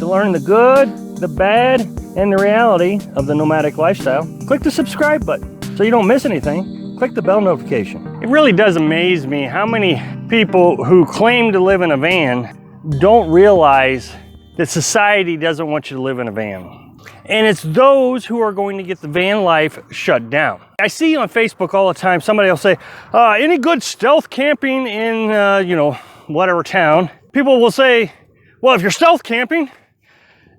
to learn the good, the bad, and the reality of the nomadic lifestyle, click the subscribe button so you don't miss anything. Click the bell notification. It really does amaze me how many people who claim to live in a van don't realize that society doesn't want you to live in a van. And it's those who are going to get the van life shut down. I see on Facebook all the time, somebody will say, any good stealth camping in, whatever town? People will say, well, if you're stealth camping,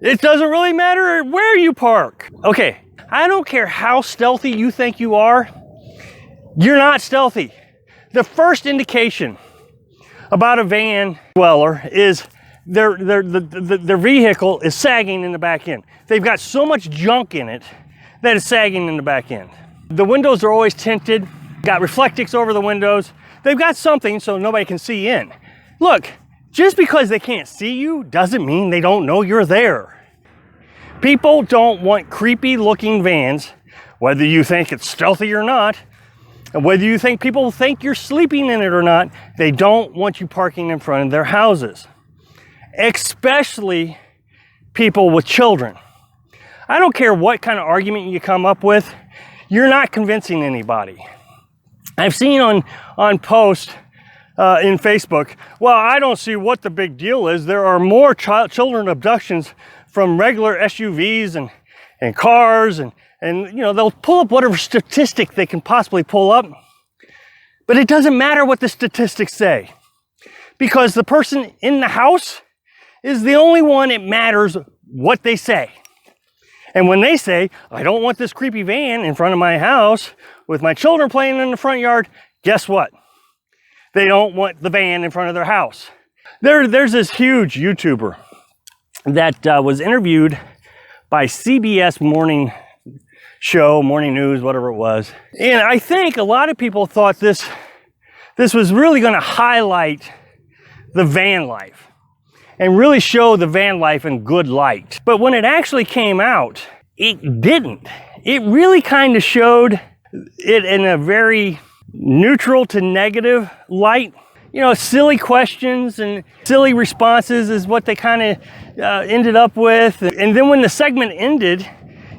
it doesn't really matter where you park. Okay, I don't care how stealthy you think you are, you're not stealthy. The first indication about a van dweller is their vehicle is sagging in the back end. They've got so much junk in it that it's sagging in the back end. The windows are always tinted, got reflectix over the windows. They've got something so nobody can see in. Look, just because they can't see you doesn't mean they don't know you're there. People don't want creepy looking vans, whether you think it's stealthy or not, and whether you think people think you're sleeping in it or not, they don't want you parking in front of their houses. Especially people with children. I don't care what kind of argument you come up with, you're not convincing anybody. I've seen on posts in Facebook, well, I don't see what the big deal is. There are more children abductions from regular SUVs and cars and they'll pull up whatever statistic they can possibly pull up. But it doesn't matter what the statistics say, because the person in the house is the only one it matters what they say. And when they say, I don't want this creepy van in front of my house with my children playing in the front yard, guess what? They don't want the van in front of their house. There's this huge YouTuber that was interviewed by CBS Morning Show, Morning News, whatever it was. And I think a lot of people thought this was really gonna highlight the van life and really show the van life in good light. But when it actually came out, it didn't. It really kind of showed it in a very neutral to negative light. Silly questions and silly responses is what they kind of ended up with. And then when the segment ended,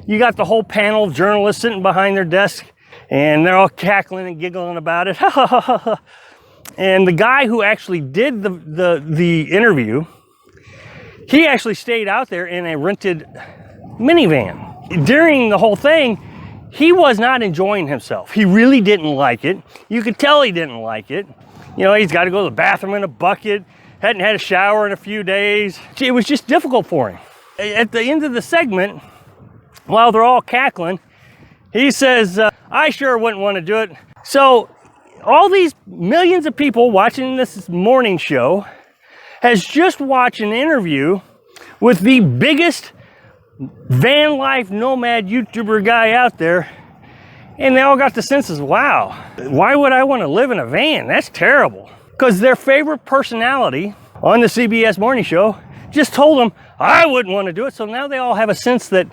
you got the whole panel of journalists sitting behind their desk and they're all cackling and giggling about it. And the guy who actually did the interview, he actually stayed out there in a rented minivan. During the whole thing, he was not enjoying himself. He really didn't like it. You could tell he didn't like it. He's got to go to the bathroom in a bucket, hadn't had a shower in a few days. It was just difficult for him. At the end of the segment, while they're all cackling, he says, I sure wouldn't want to do it. So all these millions of people watching this morning show has just watched an interview with the biggest van life nomad YouTuber guy out there, and they all got the senses, wow, why would I want to live in a van? That's terrible. Because their favorite personality on the CBS Morning Show just told them, I wouldn't want to do it. So now they all have a sense that,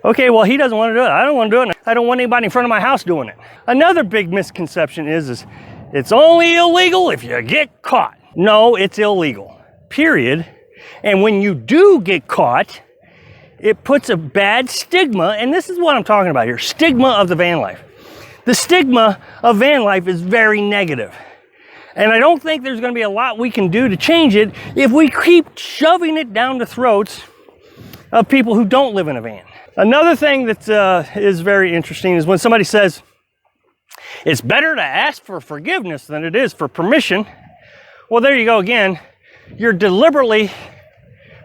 okay, well, he doesn't want to do it. I don't want to do it. I don't want anybody in front of my house doing it. Another big misconception is it's only illegal if you get caught. No, it's illegal. Period. And when you do get caught, it puts a bad stigma, and this is what I'm talking about here, stigma of the van life. The stigma of van life is very negative. And I don't think there's going to be a lot we can do to change it if we keep shoving it down the throats of people who don't live in a van. Another thing that is very interesting is when somebody says, it's better to ask for forgiveness than it is for permission. Well, there you go again. You're deliberately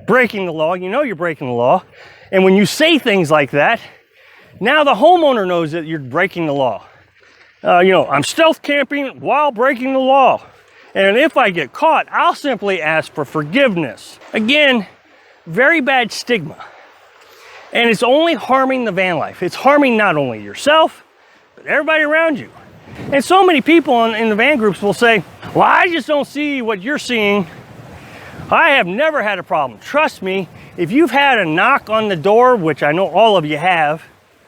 breaking the law. You're breaking the law. And when you say things like that, now the homeowner knows that you're breaking the law. I'm stealth camping while breaking the law. And if I get caught, I'll simply ask for forgiveness. Again, very bad stigma. And it's only harming the van life. It's harming not only yourself, but everybody around you. And so many people in the van groups will say, well, I just don't see what you're seeing. I have never had a problem. Trust me, if you've had a knock on the door, which I know all of you have,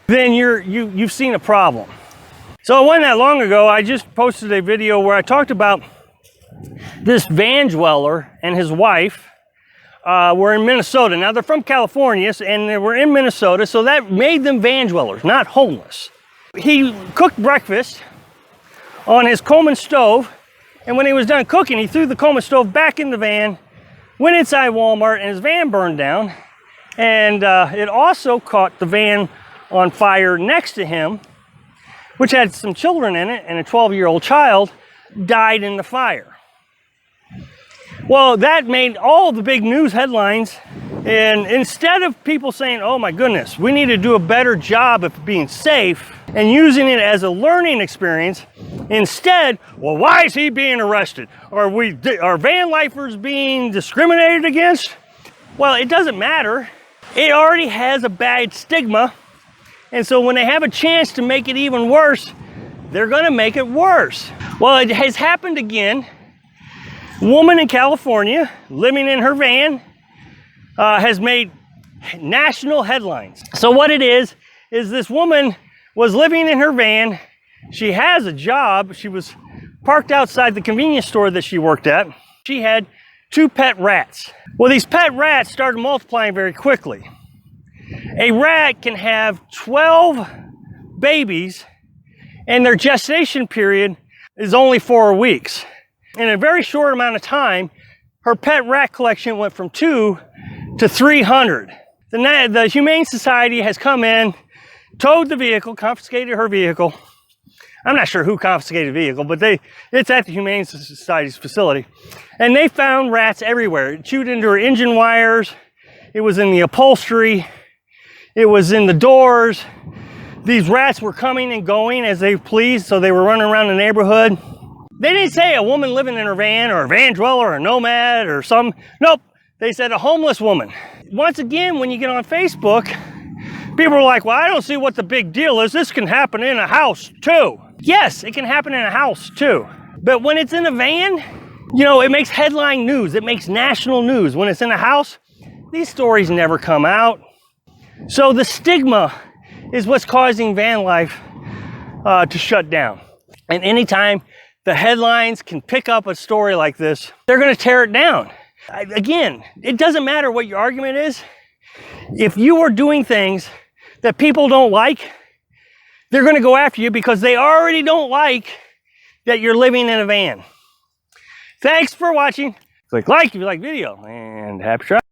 then you've seen a problem. So it wasn't that long ago, I just posted a video where I talked about this van dweller and his wife were in Minnesota. Now they're from California and they were in Minnesota, so that made them van dwellers, not homeless. He cooked breakfast on his Coleman stove, and when he was done cooking, he threw the Coleman stove back in the van, went inside Walmart, and his van burned down. And it also caught the van on fire next to him, which had some children in it, and a 12-year-old child died in the fire. Well, that made all the big news headlines, and instead of people saying, oh my goodness, we need to do a better job of being safe and using it as a learning experience, instead, well, why is he being arrested? Are van lifers being discriminated against? Well, it doesn't matter. It already has a bad stigma, and so when they have a chance to make it even worse, they're gonna make it worse. Well, it has happened again. Woman in California living in her van has made national headlines. So what it is this woman was living in her van. She has a job. She was parked outside the convenience store that she worked at. She had 2 pet rats. Well, these pet rats started multiplying very quickly. A rat can have 12 babies, and their gestation period is only 4 weeks. In a very short amount of time, her pet rat collection went from 2 to 300. The Humane Society has come in, towed the vehicle, confiscated her vehicle. I'm not sure who confiscated the vehicle, but it's at the Humane Society's facility. And they found rats everywhere. It chewed into her engine wires. It was in the upholstery. It was in the doors. These rats were coming and going as they pleased, so they were running around the neighborhood. They didn't say a woman living in her van or a van dweller or a nomad or some, nope. They said a homeless woman. Once again, when you get on Facebook, people are like, well, I don't see what the big deal is. This can happen in a house too. Yes, it can happen in a house too. But when it's in a van, you know, it makes headline news. It makes national news. When it's in a house, these stories never come out. So the stigma is what's causing van life to shut down. And anytime the headlines can pick up a story like this, they're going to tear it down. Again, it doesn't matter what your argument is. If you are doing things that people don't like, they're going to go after you because they already don't like that you're living in a van. Thanks for watching. Click like if you like the video, and happy travel.